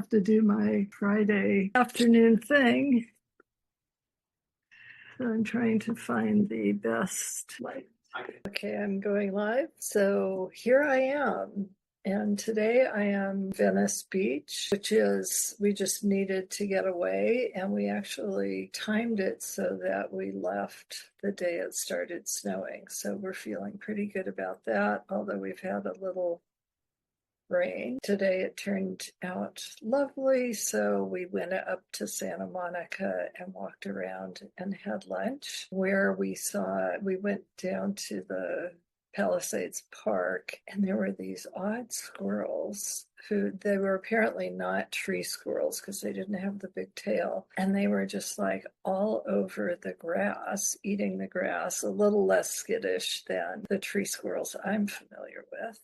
have to do my Friday afternoon thing. So I'm trying to find the best light. Okay, I'm going live. So here I am. And today I am Venice Beach, which is, we just needed to get away. And we actually timed it so that we left the day it started snowing. So we're feeling pretty good about that, although we've had a little rain. Today it turned out lovely, so we went up to Santa Monica and walked around and had lunch, where we went down to the Palisades Park, and there were these odd squirrels they were apparently not tree squirrels because they didn't have the big tail, and they were just like all over the grass, eating the grass, a little less skittish than the tree squirrels I'm familiar with.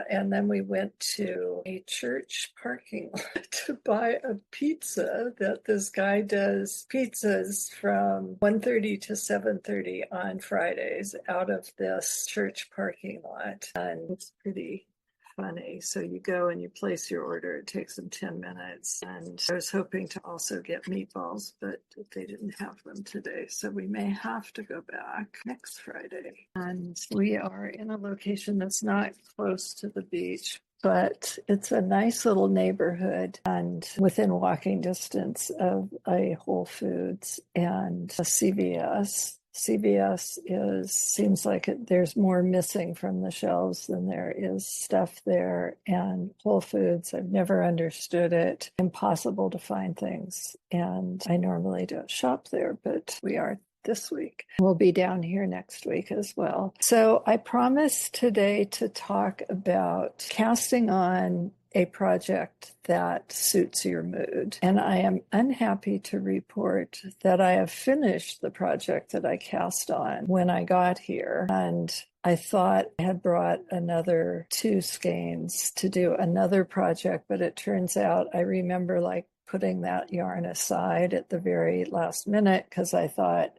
And then we went to a church parking lot to buy a pizza that this guy does pizzas from 1:30 to 7:30 on Fridays out of this church parking lot, and it's pretty funny. So you go and you place your order. It takes them 10 minutes. And I was hoping to also get meatballs, but they didn't have them today. So we may have to go back next Friday. And we are in a location that's not close to the beach, but it's a nice little neighborhood and within walking distance of a Whole Foods and a CVS. Seems like there's more missing from the shelves than there is stuff there. And Whole Foods, I've never understood it. Impossible to find things. And I normally don't shop there, but we are this week. We'll be down here next week as well. So I promised today to talk about casting on a project that suits your mood. And I am unhappy to report that I have finished the project that I cast on when I got here. And I thought I had brought another 2 skeins to do another project, but it turns out I remember putting that yarn aside at the very last minute because I thought,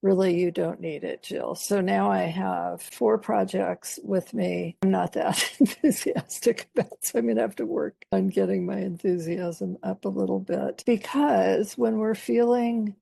really, you don't need it, Jill. So now I have 4 projects with me. I'm not that enthusiastic about, so I'm going to have to work on getting my enthusiasm up a little bit. Because when we're feeling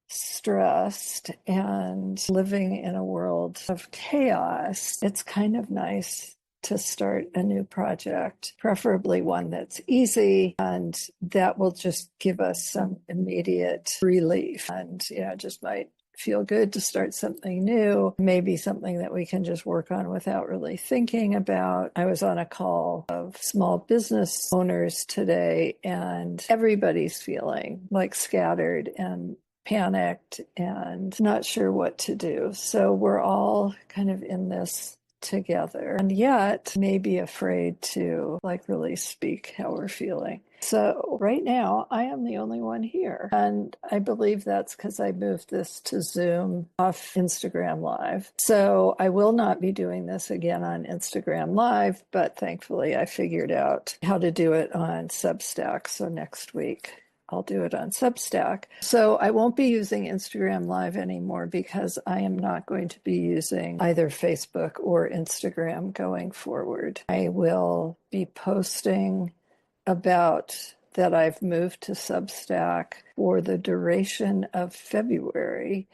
stressed and living in a world of chaos, it's kind of nice to start a new project, preferably one that's easy and that will just give us some immediate relief. And just might feel good to start something new, maybe something that we can just work on without really thinking about. I was on a call of small business owners today, and everybody's feeling scattered and panicked and not sure what to do. So we're all kind of in this together, and yet maybe afraid to really speak how we're feeling. So right now I am the only one here, and I believe that's because I moved this to Zoom off Instagram Live. So I will not be doing this again on Instagram Live, but thankfully I figured out how to do it on Substack. So next week I'll do it on Substack. So I won't be using Instagram Live anymore because I am not going to be using either Facebook or Instagram going forward. I will be posting about that I've moved to Substack for the duration of February.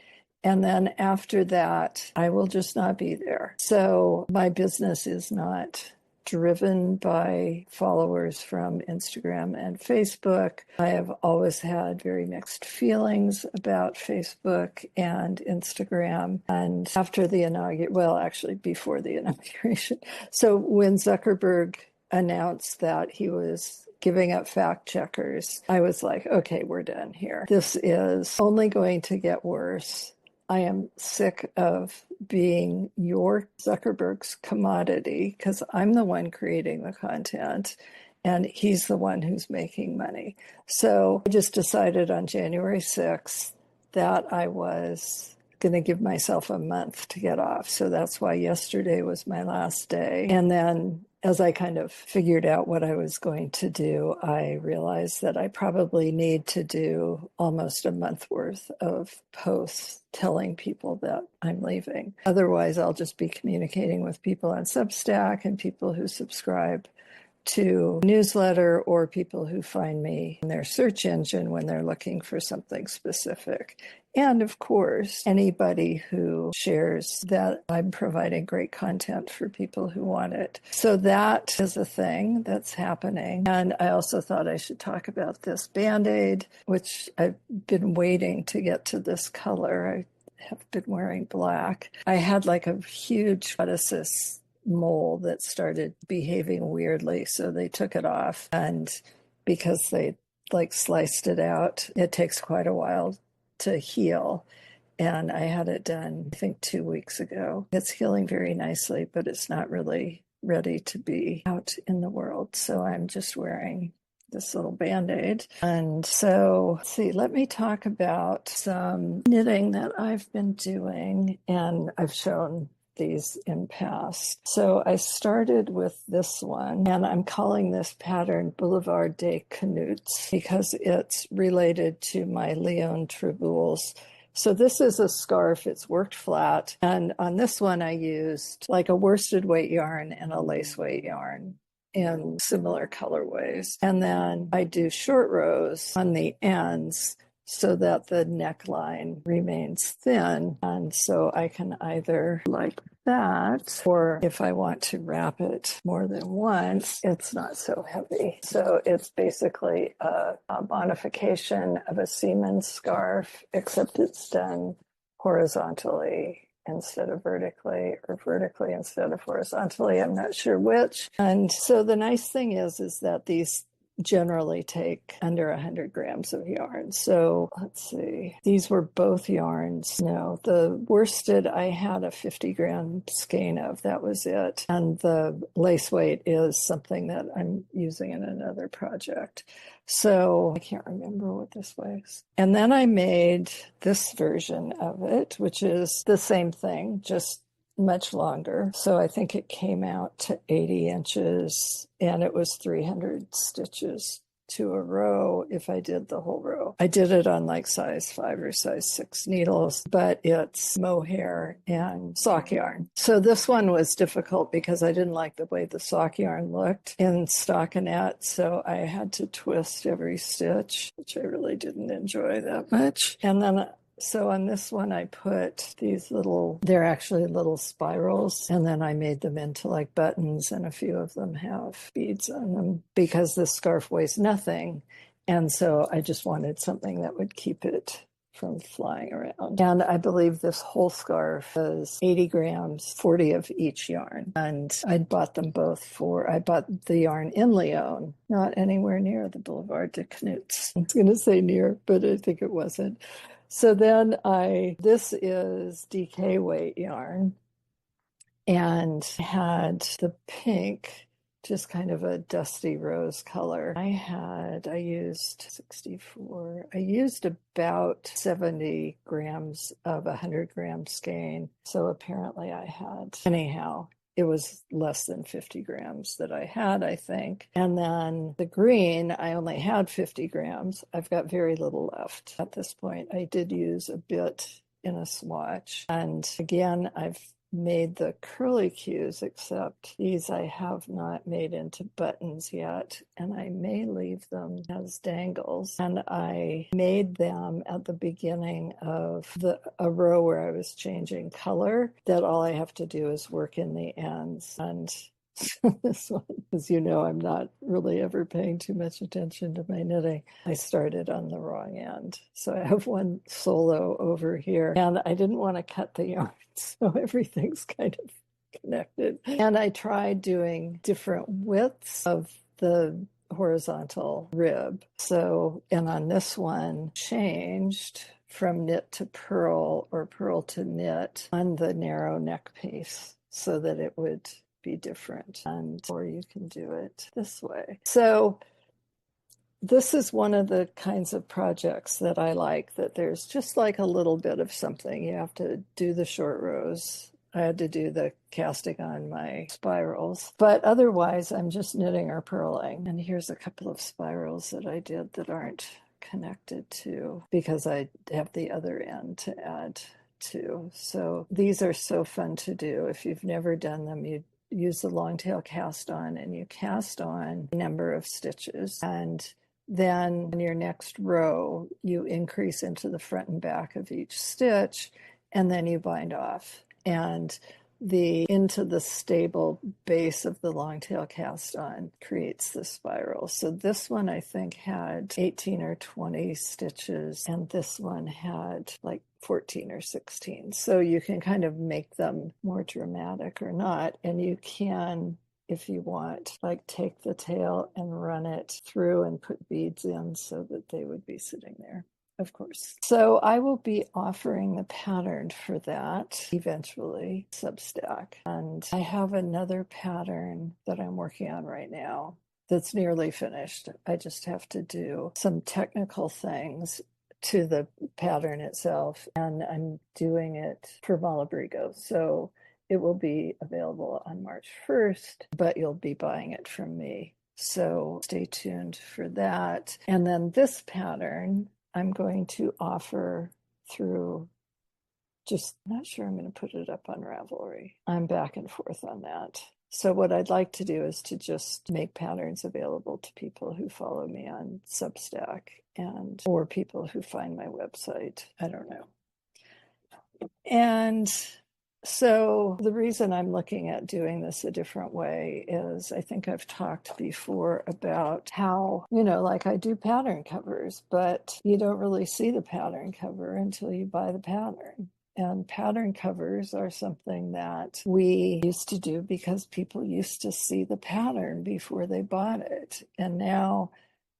And then after that, I will just not be there. So my business is not driven by followers from Instagram and Facebook. I have always had very mixed feelings about Facebook and Instagram. And after the before the inauguration. So when Zuckerberg announced that he was giving up fact checkers, I was like, okay, we're done here. This is only going to get worse. I am sick of being your Zuckerberg's commodity because I'm the one creating the content and he's the one who's making money. So I just decided on January 6th that I was going to give myself a month to get off. So that's why yesterday was my last day. And then as I kind of figured out what I was going to do, I realized that I probably need to do almost a month worth of posts telling people that I'm leaving. Otherwise, I'll just be communicating with people on Substack and people who subscribe to newsletter or people who find me in their search engine when they're looking for something specific. And of course, anybody who shares that I'm providing great content for people who want it. So that is a thing that's happening. And I also thought I should talk about this Band-Aid, which I've been waiting to get to this color. I have been wearing black. I had like a huge ptosis mole that started behaving weirdly, so they took it off. And because they like sliced it out, it takes quite a while to heal. And I had it done, I think 2 weeks ago. It's healing very nicely, but it's not really ready to be out in the world. So I'm just wearing this little Band-Aid. And so, let's see, let me talk about some knitting that I've been doing, and I've shown these in past. So I started with this one, and I'm calling this pattern Boulevard des Canuts because it's related to my Lyon Triboules. So this is a scarf, it's worked flat, and on this one I used like a worsted weight yarn and a lace weight yarn in similar colorways. And then I do short rows on the ends so that the neckline remains thin. And so I can either like that, or if I want to wrap it more than once, it's not so heavy. So it's basically a modification of a seaman's scarf, except it's done horizontally instead of vertically, or vertically instead of horizontally. I'm not sure which. And so the nice thing is that these generally take under 100 grams of yarn. So let's see, these were both yarns. No, the worsted I had a 50-gram skein of, that was it. And the lace weight is something that I'm using in another project. So I can't remember what this was. And then I made this version of it, which is the same thing, just much longer. So I think it came out to 80 inches and it was 300 stitches to a row if I did the whole row. I did it on like size 5 or size 6 needles, but it's mohair and sock yarn. So this one was difficult because I didn't like the way the sock yarn looked in stockinette, so I had to twist every stitch, which I really didn't enjoy that much. And then so on this one, I put these little, they're actually little spirals, and then I made them into like buttons, and a few of them have beads on them because this scarf weighs nothing. And so I just wanted something that would keep it from flying around. And I believe this whole scarf is 80 grams, 40 of each yarn. And I bought them both I bought the yarn in Lyon, not anywhere near the Boulevard des Canuts. I was going to say near, but I think it wasn't. So then this is DK weight yarn, and had the pink, just kind of a dusty rose color. I used 64. I used about 70 grams of 100-gram skein. So apparently anyhow, it was less than 50 grams that I had, I think. And then the green, I only had 50 grams. I've got very little left at this point. I did use a bit in a swatch. And again, I've made the curly cues, except these I have not made into buttons yet, and I may leave them as dangles. And I made them at the beginning of a row where I was changing color, that all I have to do is work in the ends. And this one, as you know, I'm not really ever paying too much attention to my knitting. I started on the wrong end. So I have one solo over here, and I didn't want to cut the yarn, so everything's kind of connected. And I tried doing different widths of the horizontal rib. So, and on this one, changed from knit to purl or purl to knit on the narrow neck piece so that it would be different, or you can do it this way. So this is one of the kinds of projects that I like, that there's just like a little bit of something. You have to do the short rows. I had to do the casting on my spirals, but otherwise I'm just knitting or purling. And here's a couple of spirals that I did that aren't connected to, because I have the other end to add to. So these are so fun to do. If you've never done them, use the long tail cast on, and you cast on a number of stitches, and then in your next row you increase into the front and back of each stitch, and then you bind off, and the into the stable base of the long tail cast on creates the spiral. So this one I think had 18 or 20 stitches, and this one had like 14 or 16. So you can kind of make them more dramatic or not, and you can, if you want, like take the tail and run it through and put beads in so that they would be sitting there, of course. So I will be offering the pattern for that eventually, Substack. And I have another pattern that I'm working on right now that's nearly finished. I just have to do some technical things to the pattern itself, and I'm doing it for Malabrigo. So it will be available on March 1st, but you'll be buying it from me. So stay tuned for that. And then this pattern I'm going to offer through, just not sure I'm going to put it up on Ravelry. I'm back and forth on that. So what I'd like to do is to just make patterns available to people who follow me on Substack, and or people who find my website. I don't know. And so the reason I'm looking at doing this a different way is I think I've talked before about how, like I do pattern covers, but you don't really see the pattern cover until you buy the pattern. And pattern covers are something that we used to do because people used to see the pattern before they bought it. And now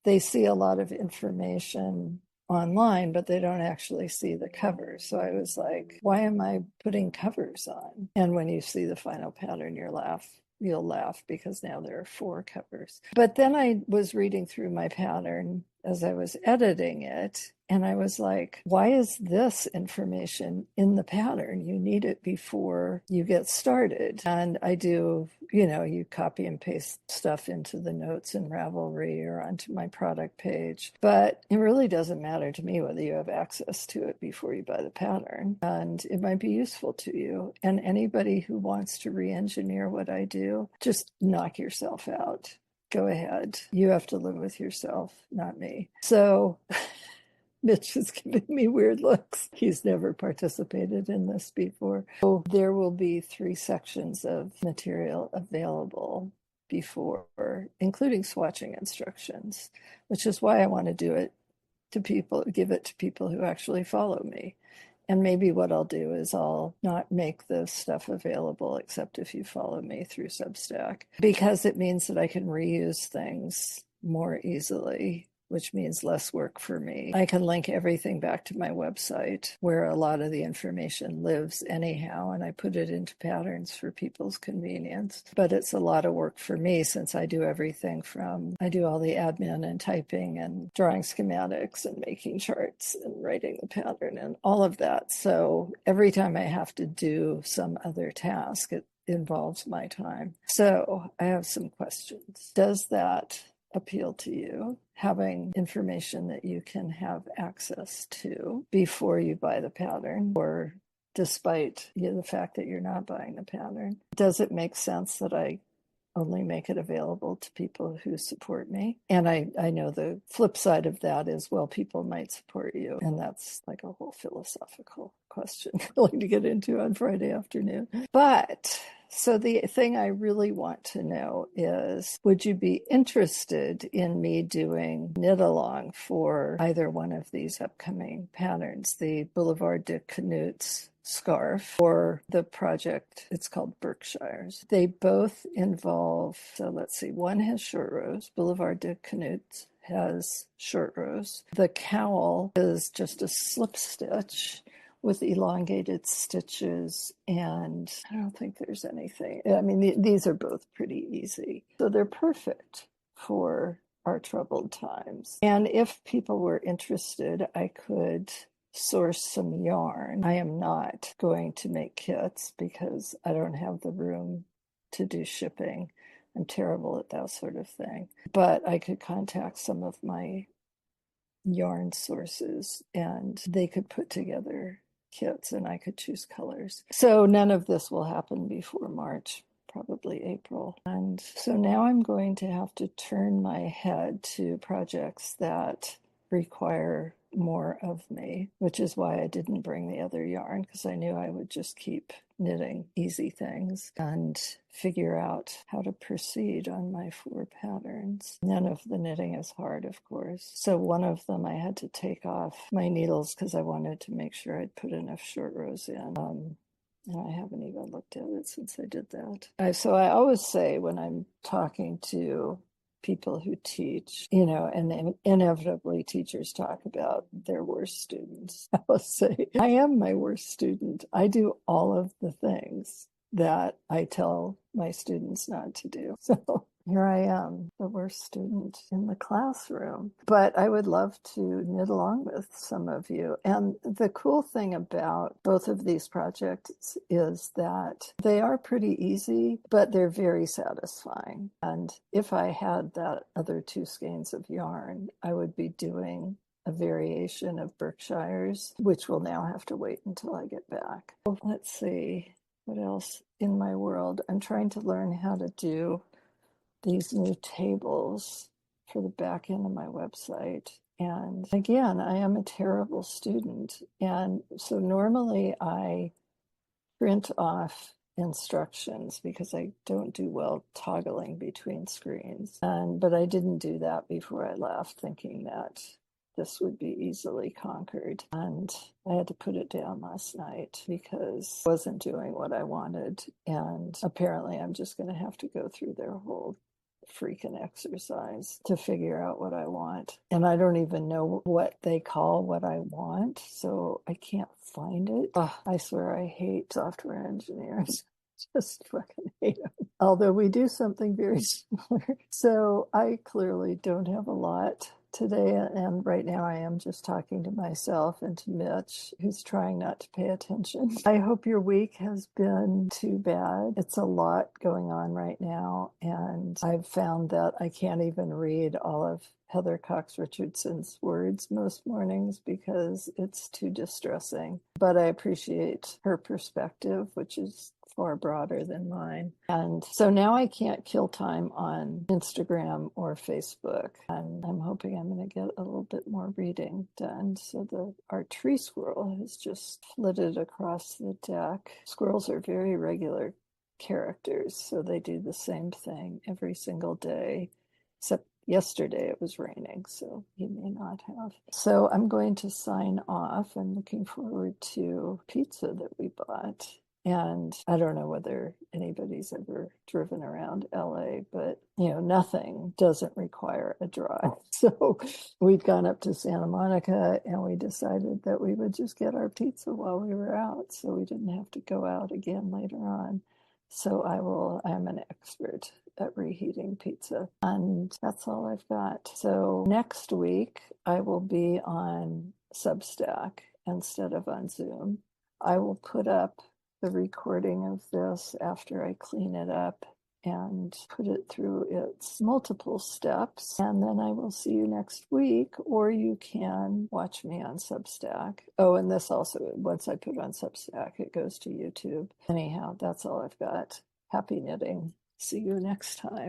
they see a lot of information online, but they don't actually see the cover. So I was like, why am I putting covers on? And when you see the final pattern, you'll laugh because now there are 4 covers. But then I was reading through my pattern as I was editing it, and I was like, why is this information in the pattern? You need it before you get started. And I do, you copy and paste stuff into the notes in Ravelry or onto my product page. But it really doesn't matter to me whether you have access to it before you buy the pattern. And it might be useful to you. And anybody who wants to re-engineer what I do, just knock yourself out. Go ahead. You have to live with yourself, not me. So Mitch is giving me weird looks. He's never participated in this before. So there will be 3 sections of material available before, including swatching instructions, which is why I want to do it to people, give it to people who actually follow me. And maybe what I'll do is I'll not make this stuff available except if you follow me through Substack, because it means that I can reuse things more easily, which means less work for me. I can link everything back to my website where a lot of the information lives anyhow, and I put it into patterns for people's convenience. But it's a lot of work for me since I do everything I do all the admin and typing and drawing schematics and making charts and writing the pattern and all of that. So every time I have to do some other task, it involves my time. So I have some questions. Does that appeal to you, having information that you can have access to before you buy the pattern, or despite the fact that you're not buying the pattern? Does it make sense that I only make it available to people who support me? And I know the flip side of that is, well, people might support you. And that's like a whole philosophical question I like to get into on Friday afternoon. But so the thing I really want to know is, would you be interested in me doing knit along for either one of these upcoming patterns, the Boulevard de Canuts scarf or the project, it's called Berkshires? They both involve, so let's see, one has short rows, Boulevard de Canuts has short rows. The cowl is just a slip stitch with elongated stitches, and I don't think there's anything. I mean, these are both pretty easy. So they're perfect for our troubled times. And if people were interested, I could source some yarn. I am not going to make kits because I don't have the room to do shipping. I'm terrible at that sort of thing. But I could contact some of my yarn sources and they could put together kits and I could choose colors. So none of this will happen before March, probably April. And so now I'm going to have to turn my head to projects that require more of me, which is why I didn't bring the other yarn, because I knew I would just keep knitting easy things and figure out how to proceed on my 4 patterns. None of the knitting is hard, of course. So one of them I had to take off my needles because I wanted to make sure I'd put enough short rows in. And I haven't even looked at it since I did that. So I always say when I'm talking to people who teach, and inevitably teachers talk about their worst students. I will say, I am my worst student. I do all of the things that I tell my students not to do. So here I am, the worst student in the classroom. But I would love to knit along with some of you. And the cool thing about both of these projects is that they are pretty easy, but they're very satisfying. And if I had that other 2 skeins of yarn, I would be doing a variation of Berkshires, which will now have to wait until I get back. Let's see what else in my world. I'm trying to learn how to do these new tables for the back end of my website. And again, I am a terrible student. And so normally I print off instructions because I don't do well toggling between screens. But I didn't do that before I left, thinking that this would be easily conquered. And I had to put it down last night because I wasn't doing what I wanted. And apparently I'm just going to have to go through their whole freaking exercise to figure out what I want. And I don't even know what they call what I want, so I can't find it. I swear I hate software engineers. Just fucking hate them. Although we do something very similar. So I clearly don't have a lot today, and right now I am just talking to myself and to Mitch, who's trying not to pay attention. I hope your week has been too bad. It's a lot going on right now, and I've found that I can't even read all of Heather Cox Richardson's words most mornings because it's too distressing. But I appreciate her perspective, which is far broader than mine. And so now I can't kill time on Instagram or Facebook. And I'm hoping I'm going to get a little bit more reading done. So our tree squirrel has just flitted across the deck. Squirrels are very regular characters, so they do the same thing every single day, except yesterday it was raining, so he may not have. So I'm going to sign off. I'm looking forward to pizza that we bought. And I don't know whether anybody's ever driven around LA, but nothing doesn't require a drive. So we'd gone up to Santa Monica and we decided that we would just get our pizza while we were out, so we didn't have to go out again later on. So I'm an expert at reheating pizza. And that's all I've got. So next week I will be on Substack instead of on Zoom. I will put up the recording of this after I clean it up and put it through its multiple steps. And then I will see you next week, or you can watch me on Substack. Oh, and this also, once I put on Substack, it goes to YouTube. Anyhow, that's all I've got. Happy knitting. See you next time.